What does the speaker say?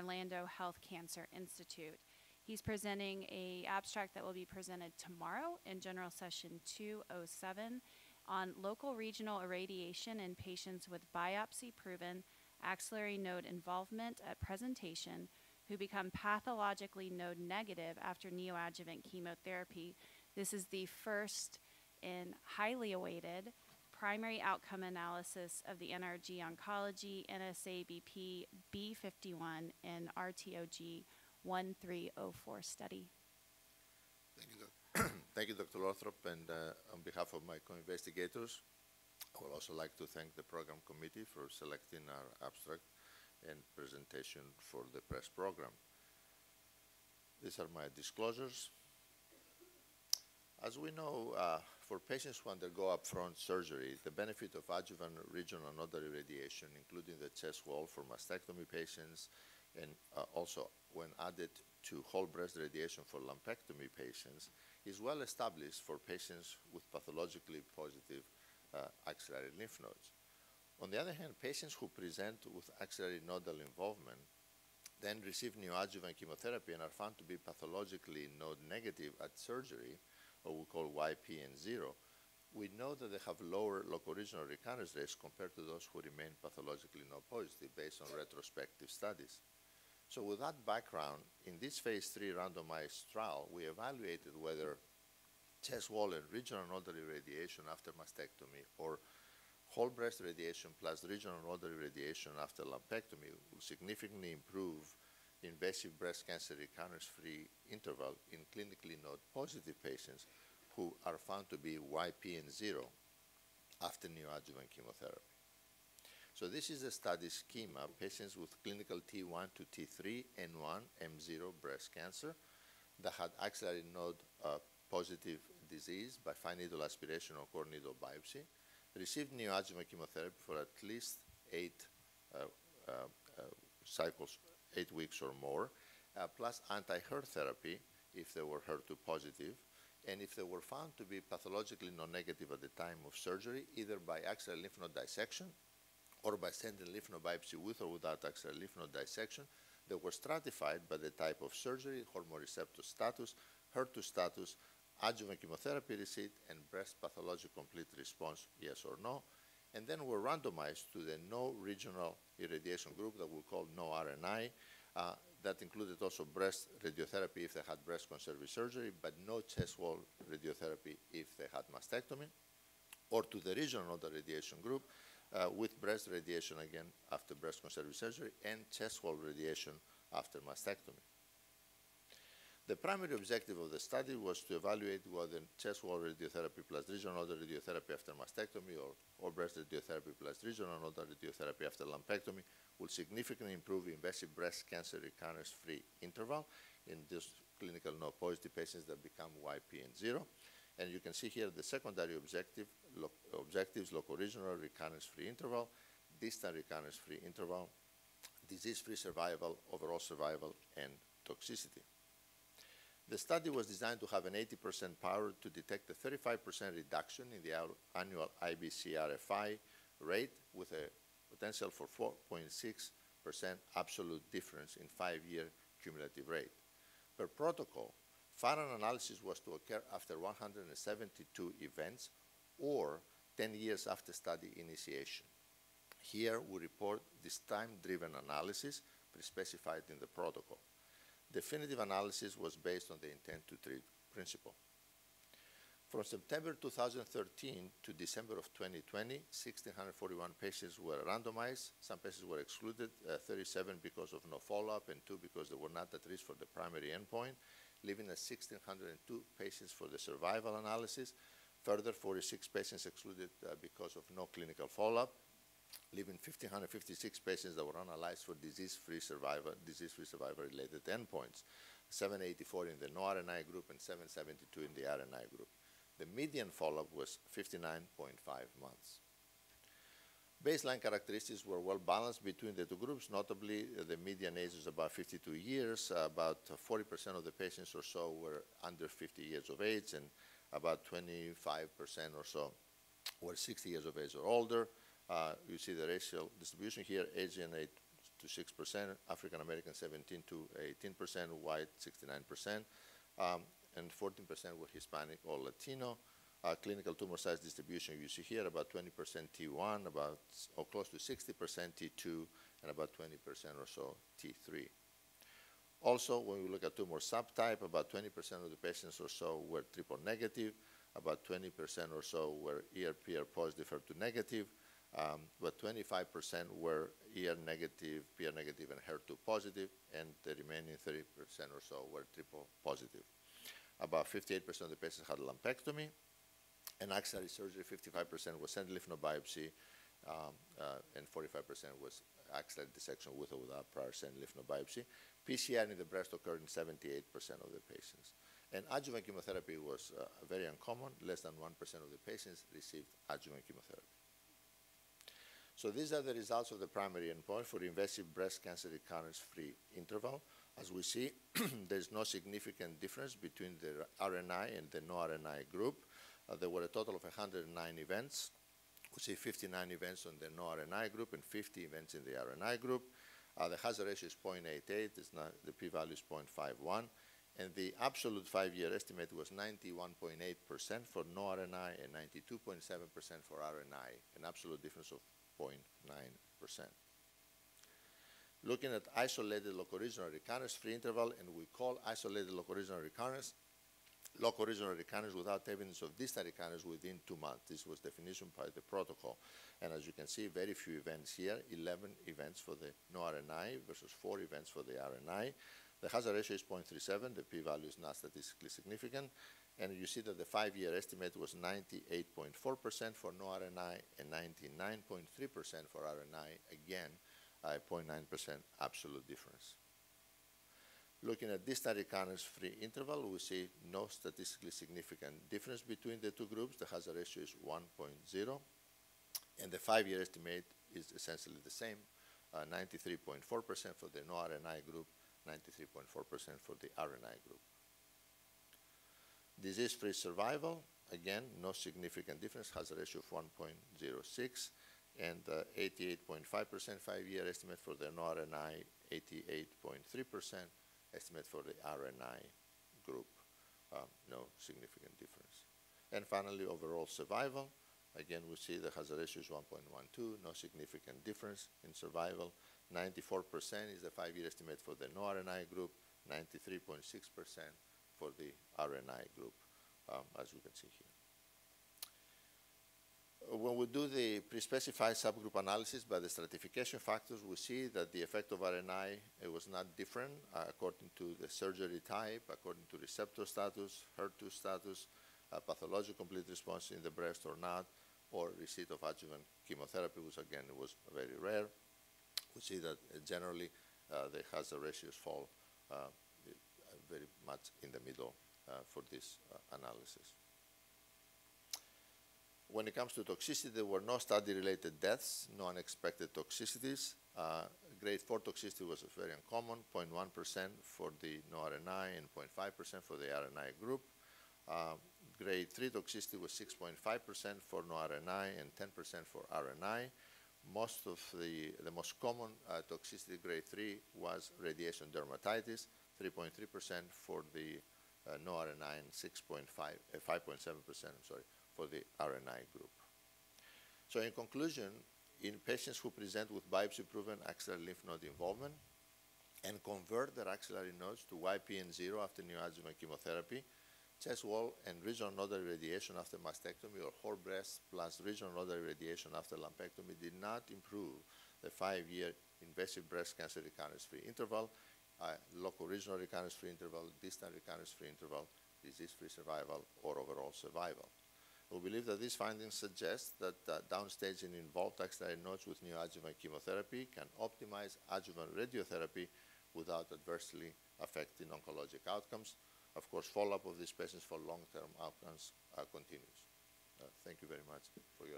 Orlando Health Cancer Institute. He's presenting an abstract that will be presented tomorrow in General Session 207 on local regional irradiation in patients with biopsy-proven axillary node involvement at presentation who become pathologically node negative after neoadjuvant chemotherapy. This is the first and highly awaited primary outcome analysis of the NRG Oncology NSABP B51 and RTOG 1304 study. Thank you, Thank you, Dr. Lothrop, and on behalf of my co-investigators, I would also like to thank the program committee for selecting our abstract and presentation for the press program. These are my disclosures. As we know, for patients who undergo upfront surgery, the benefit of adjuvant regional nodal irradiation, including the chest wall for mastectomy patients, and also when added to whole breast radiation for lumpectomy patients, is well established for patients with pathologically positive axillary lymph nodes. On the other hand, patients who present with axillary nodal involvement then receive neoadjuvant chemotherapy and are found to be pathologically node negative at surgery, or we call YPN0, we know that they have lower local regional recurrence rates compared to those who remain pathologically node positive based on retrospective studies. So with that background, in this phase 3 randomized trial, we evaluated whether chest wall and regional nodal irradiation after mastectomy or whole breast radiation plus regional nodal irradiation after lumpectomy will significantly improve invasive breast cancer recurrence-free interval in clinically node-positive patients who are found to be YPN0 after neoadjuvant chemotherapy. So this is the study schema: patients with clinical T1 to T3 N1 M0 breast cancer that had axillary node positive disease by fine needle aspiration or core needle biopsy, received neoadjuvant chemotherapy for at least 8 cycles, 8 weeks or more, plus anti-HER therapy if they were HER2 positive, and if they were found to be pathologically non-negative at the time of surgery, either by axillary lymph node dissection or by sentinel lymph node biopsy with or without axillary lymph node dissection, they were stratified by the type of surgery, hormone receptor status, HER2 status, adjuvant chemotherapy receipt, and breast pathologic complete response, yes or no, and then were randomized to the no regional irradiation group that we call no RNI, that included also breast radiotherapy if they had breast conservative surgery, but no chest wall radiotherapy if they had mastectomy, or to the regional nodal radiation group with breast radiation again after breast conservative surgery and chest wall radiation after mastectomy. The primary objective of the study was to evaluate whether chest wall radiotherapy plus regional nodal radiotherapy after mastectomy or breast radiotherapy plus regional nodal radiotherapy after lumpectomy will significantly improve invasive breast cancer recurrence-free interval in these clinical node-positive patients that become YPN0. And you can see here the secondary objectives: local regional recurrence-free interval, distant recurrence-free interval, disease-free survival, overall survival, and toxicity. The study was designed to have an 80% power to detect a 35% reduction in the annual IBC-RFI rate with a potential for 4.6% absolute difference in 5-year cumulative rate. Per protocol, final analysis was to occur after 172 events or 10 years after study initiation. Here we report this time-driven analysis pre-specified in the protocol. Definitive analysis was based on the intent to treat principle. From September 2013 to December of 2020, 1,641 patients were randomized. Some patients were excluded, 37 because of no follow-up and 2 because they were not at risk for the primary endpoint, leaving us 1,602 patients for the survival analysis. Further, 46 patients excluded because of no clinical follow-up, leaving 1,556 patients that were analyzed for disease-free survival related endpoints, 784 in the no RNI group and 772 in the RNI group. The median follow-up was 59.5 months. Baseline characteristics were well balanced between the two groups. Notably, the median age is about 52 years. About 40% of the patients or so were under 50 years of age, and about 25% or so were 60 years of age or older. You see the racial distribution here, age and age to 6%, African American 17 to 18%, white 69%, and 14% were Hispanic or Latino. Clinical tumor size distribution you see here, about 20% T1, about or close to 60% T2, and about 20% or so T3. Also, when we look at tumor subtype, about 20% of the patients or so were triple negative, about 20% or so were ER/PR positive, HER2 negative, but 25% were ER negative, PR negative, and HER2 positive, and the remaining 30% or so were triple positive. About 58% of the patients had lumpectomy, and axillary surgery, 55% was sentinel lymph node biopsy, and 45% was axillary dissection with or without prior sentinel lymph node biopsy. PCR in the breast occurred in 78% of the patients. And adjuvant chemotherapy was very uncommon. Less than 1% of the patients received adjuvant chemotherapy. So these are the results of the primary endpoint for invasive breast cancer recurrence-free interval. As we see, there's no significant difference between the RNI and the no RNI group. There were a total of 109 events. We see 59 events on the no RNI group and 50 events in the RNI group. The hazard ratio is 0.88. The p-value is 0.51. And the absolute 5-year estimate was 91.8% for no RNI and 92.7% for RNI, an absolute difference of 0.9%. Looking at isolated locoregional recurrence-free interval, and we call isolated locoregional recurrence without evidence of distant recurrence within 2 months. This was definition by the protocol. And as you can see, very few events here, 11 events for the no RNI versus 4 events for the RNI. The hazard ratio is 0.37. The p-value is not statistically significant. And you see that the 5-year estimate was 98.4% for no RNI and 99.3% for RNI, again, a 0.9% absolute difference. Looking at distant recurrence-free interval, we see no statistically significant difference between the two groups. The hazard ratio is 1.0, and the 5-year estimate is essentially the same, 93.4% for the no RNI group, 93.4% for the RNI group. Disease-free survival, again, no significant difference, hazard ratio of 1.06, and 88.5% 5-year estimate for the no RNI, 88.3% estimate for the RNI group, no significant difference. And finally, overall survival, again, we see the hazard ratio is 1.12, no significant difference in survival. 94% is the 5-year estimate for the no RNI group, 93.6% for the RNI group, as you can see here. When we do the pre-specified subgroup analysis by the stratification factors, we see that the effect of RNI was not different according to the surgery type, according to receptor status, HER2 status, pathological complete response in the breast or not, or receipt of adjuvant chemotherapy, which again was very rare. We see that generally the hazard ratios fall very much in the middle for this analysis. When it comes to toxicity, there were no study-related deaths, no unexpected toxicities. Grade 4 toxicity was very uncommon, 0.1% for the no RNI and 0.5% for the RNI group. Grade 3 toxicity was 6.5% for no RNI and 10% for RNI. Most of the most common toxicity, grade 3, was radiation dermatitis, 3.3% for the no RNI and 5.7%, for the RNI group. So in conclusion, in patients who present with biopsy-proven axillary lymph node involvement and convert their axillary nodes to YPN0 after neoadjuvant chemotherapy, chest wall and regional nodal irradiation after mastectomy, or whole breast plus regional nodal irradiation after lumpectomy did not improve the 5-year invasive breast cancer recurrence-free interval, local regional recurrence-free interval, distant recurrence-free interval, disease-free survival, or overall survival. We believe that these findings suggest that downstaging involved axillary nodes with neoadjuvant chemotherapy can optimize adjuvant radiotherapy without adversely affecting oncologic outcomes. Of course, follow-up of these patients for long-term outcomes continues. Thank you very much for your attention.